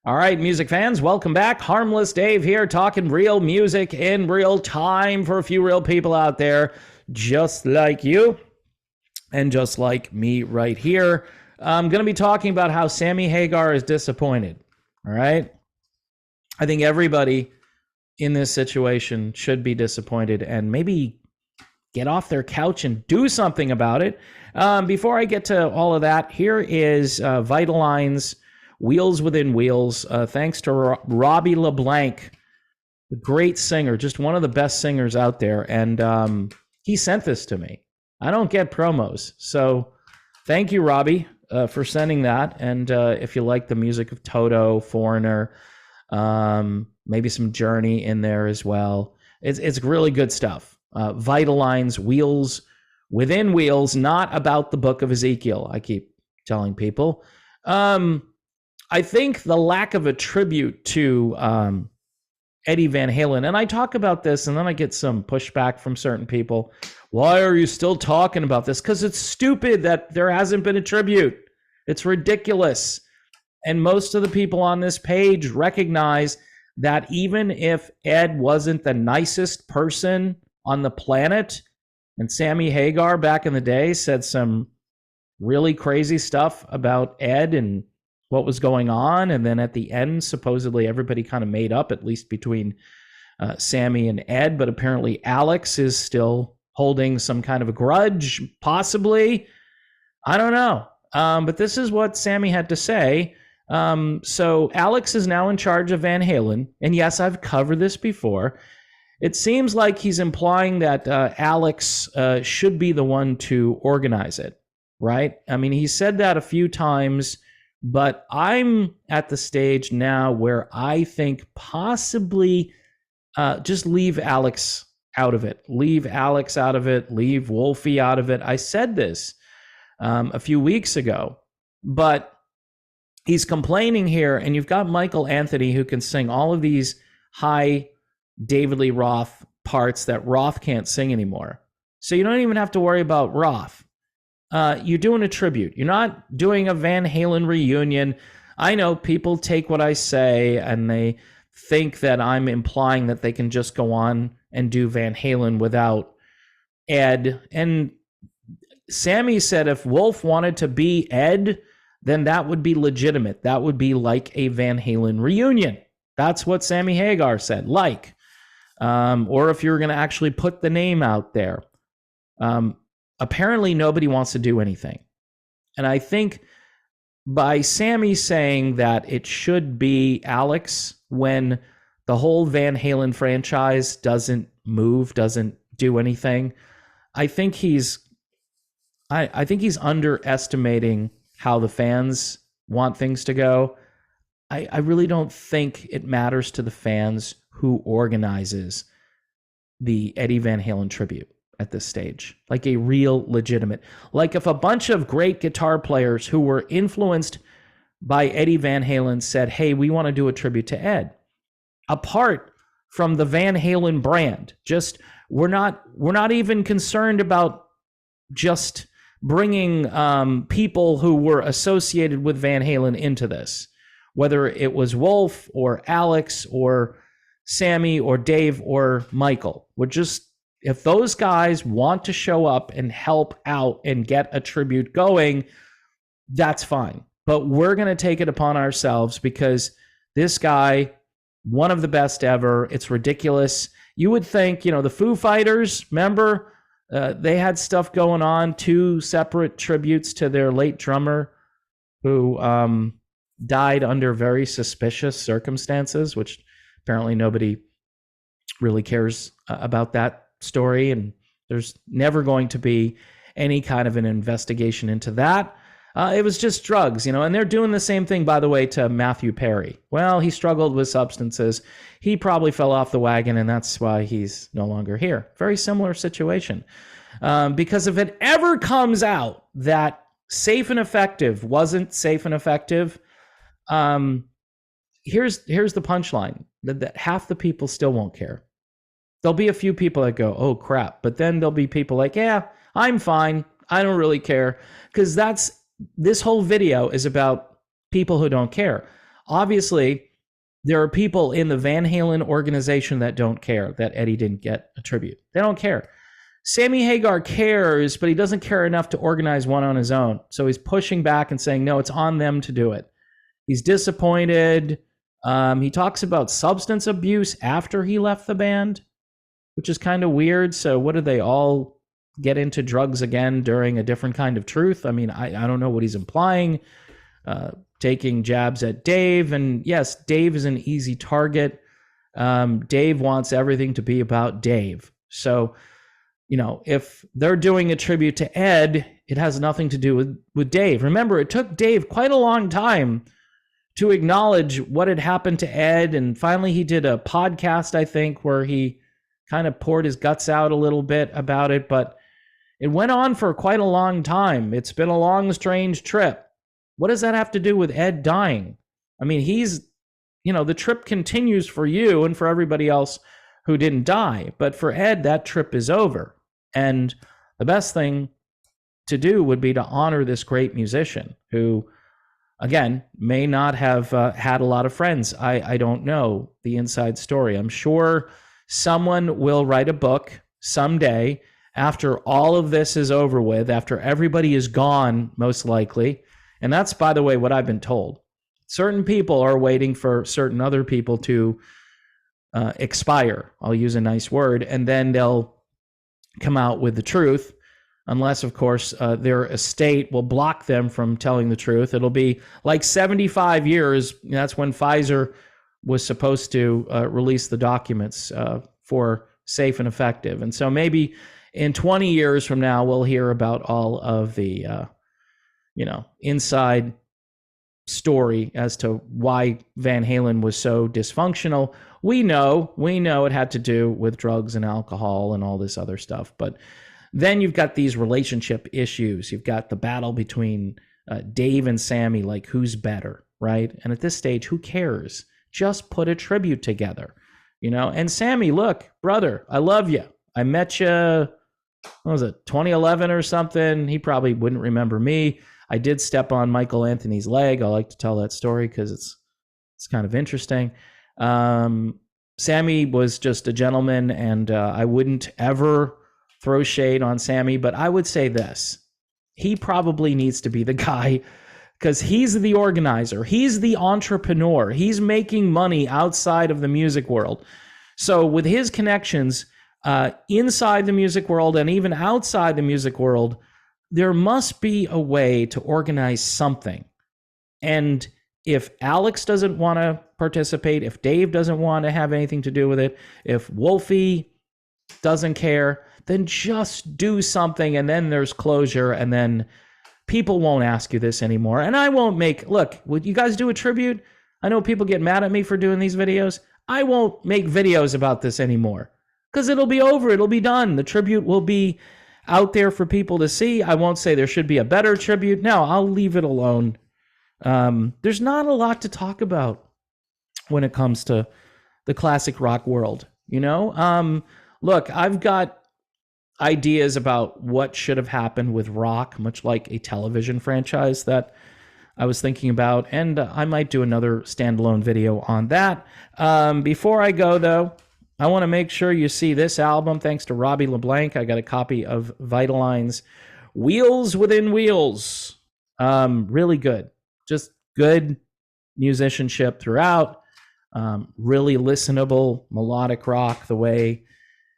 All right, music fans, welcome back. Harmless Dave here, talking real music in real time for a few real people out there, just like you and just like me right here. I'm going to be talking about how Sammy Hagar is disappointed. All right. I think everybody in this situation should be disappointed and maybe get off their couch and do something about it. Before I get to all of that, here is Vitaline's Wheels Within Wheels. Thanks to Robbie LeBlanc, the great singer, just one of the best singers out there. And he sent this to me. I don't get promos. So thank you, Robbie, for sending that. And if you like the music of Toto, Foreigner, maybe some Journey in there as well. It's really good stuff. Vitaline's Wheels Within Wheels, not about the book of Ezekiel, I keep telling people. I think the lack of a tribute to Eddie Van Halen, and I talk about this and then I get some pushback from certain people. Why are you still talking about this? Because it's stupid that there hasn't been a tribute. It's ridiculous. And most of the people on this page recognize that even if Ed wasn't the nicest person on the planet, and Sammy Hagar back in the day said some really crazy stuff about Ed and what was going on, and then at the end, supposedly everybody kind of made up, at least between Sammy and Ed, but apparently Alex is still holding some kind of a grudge, possibly. I don't know. But this is what Sammy had to say. So Alex is now in charge of Van Halen, and yes, I've covered this before. It seems like he's implying that Alex should be the one to organize it, right? I mean, he said that a few times, but I'm at the stage now where I think possibly just leave Alex out of it. Leave Alex out of it. Leave Wolfie out of it. I said this a few weeks ago, but he's complaining here, and you've got Michael Anthony who can sing all of these high David Lee Roth parts that Roth can't sing anymore. So you don't even have to worry about Roth. You're doing a tribute. You're not doing a Van Halen reunion. I know people take what I say and they think that I'm implying that they can just go on and do Van Halen without Ed. And Sammy said if Wolf wanted to be Ed, then that would be legitimate. That would be like a Van Halen reunion. That's what Sammy Hagar said, like. Or if you're going to actually put the name out there. Apparently nobody wants to do anything. And I think by Sammy saying that it should be Alex when the whole Van Halen franchise doesn't move, doesn't do anything, I think he's underestimating how the fans want things to go. I really don't think it matters to the fans who organizes the Eddie Van Halen tribute at this stage, like a real legitimate, like if a bunch of great guitar players who were influenced by Eddie Van Halen said, hey, we want to do a tribute to Ed, apart from the Van Halen brand. Just we're not even concerned about just bringing people who were associated with Van Halen into this, whether it was Wolf or Alex or Sammy or Dave or Michael. We're just, if those guys want to show up and help out and get a tribute going, that's fine. But we're going to take it upon ourselves because this guy, one of the best ever, it's ridiculous. You would think, the Foo Fighters, remember, they had stuff going on, 2 separate tributes to their late drummer who died under very suspicious circumstances, which apparently nobody really cares about that story, and there's never going to be any kind of an investigation into that. It was just drugs, and they're doing the same thing, by the way, to Matthew Perry. Well, he struggled with substances. He probably fell off the wagon, and that's why he's no longer here. Very similar situation. Because if it ever comes out that Safe and Effective wasn't safe and effective, here's the punchline, that half the people still won't care. There'll be a few people that go, oh crap, but then there'll be people like, yeah, I'm fine, I don't really care, because this whole video is about people who don't care. obviously, there are people in the Van Halen organization that don't care that Eddie didn't get a tribute. They don't care. Sammy Hagar cares, but he doesn't care enough to organize one on his own. So he's pushing back and saying, no, it's on them to do it. He's disappointed. He talks about substance abuse after he left the band, which is kind of weird. So what did they all get into drugs again during a different kind of truth? I mean, I don't know what he's implying. Taking jabs at Dave. And yes, Dave is an easy target. Dave wants everything to be about Dave. So, if they're doing a tribute to Ed, it has nothing to do with Dave. Remember, it took Dave quite a long time to acknowledge what had happened to Ed. And finally, he did a podcast, I think, where he kind of poured his guts out a little bit about it. But it went on for quite a long time. It's been a long, strange trip. What does that have to do with Ed dying? I mean, the trip continues for you and for everybody else who didn't die. But for Ed, that trip is over. And the best thing to do would be to honor this great musician who, again, may not have had a lot of friends. I don't know the inside story. I'm sure someone will write a book someday after all of this is over with, after everybody is gone, most likely. And that's, by the way, what I've been told. Certain people are waiting for certain other people to expire. I'll use a nice word. And then they'll come out with the truth. Unless, of course, their estate will block them from telling the truth. It'll be like 75 years. That's when Pfizer was supposed to release the documents for safe and effective. And so maybe in 20 years from now, we'll hear about all of the inside story as to why Van Halen was so dysfunctional. We know it had to do with drugs and alcohol and all this other stuff. But then you've got these relationship issues. You've got the battle between Dave and Sammy, like who's better, right? And at this stage, who cares? Just put a tribute together, And Sammy, look, brother, I love you. I met you, what was it, 2011 or something? He probably wouldn't remember me. I did step on Michael Anthony's leg. I like to tell that story because it's kind of interesting. Sammy was just a gentleman, and I wouldn't ever throw shade on Sammy, but I would say this. He probably needs to be the guy because he's the organizer. He's the entrepreneur. He's making money outside of the music world. So with his connections inside the music world and even outside the music world, there must be a way to organize something. And if Alex doesn't want to participate, if Dave doesn't want to have anything to do with it, if Wolfie doesn't care, then just do something, and then there's closure, and then people won't ask you this anymore. And I won't look, would you guys do a tribute? I know people get mad at me for doing these videos. I won't make videos about this anymore because it'll be over. It'll be done. The tribute will be out there for people to see. I won't say there should be a better tribute. No, I'll leave it alone. There's not a lot to talk about when it comes to the classic rock world, Look, I've got ideas about what should have happened with rock, much like a television franchise that I was thinking about, and I might do another standalone video on that. Before I go, though, I want to make sure you see this album. Thanks to Robbie LeBlanc, I got a copy of Vitaline's Wheels Within Wheels. Really good. Just good musicianship throughout. Really listenable melodic rock the way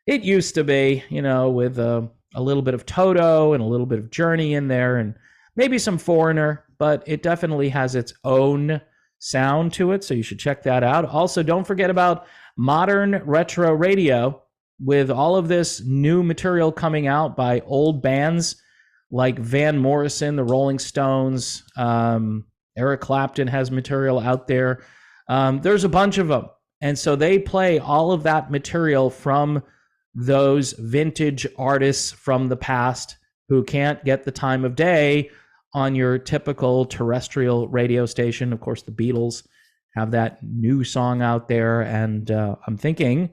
it used to be, with a little bit of Toto and a little bit of Journey in there and maybe some Foreigner, but it definitely has its own sound to it, so you should check that out. Also, don't forget about Modern Retro Radio with all of this new material coming out by old bands like Van Morrison, the Rolling Stones. Eric Clapton has material out there. There's a bunch of them. And so they play all of that material from those vintage artists from the past who can't get the time of day on your typical terrestrial radio station. Of course, the Beatles have that new song out there. And I'm thinking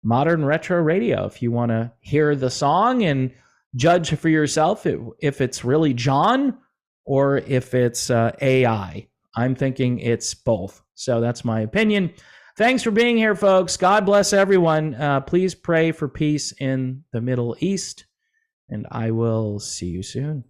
Modern Retro Radio, if you want to hear the song and judge for yourself if it's really John or if it's AI. I'm thinking it's both. So that's my opinion. Thanks for being here, folks. God bless everyone. Please pray for peace in the Middle East, and I will see you soon.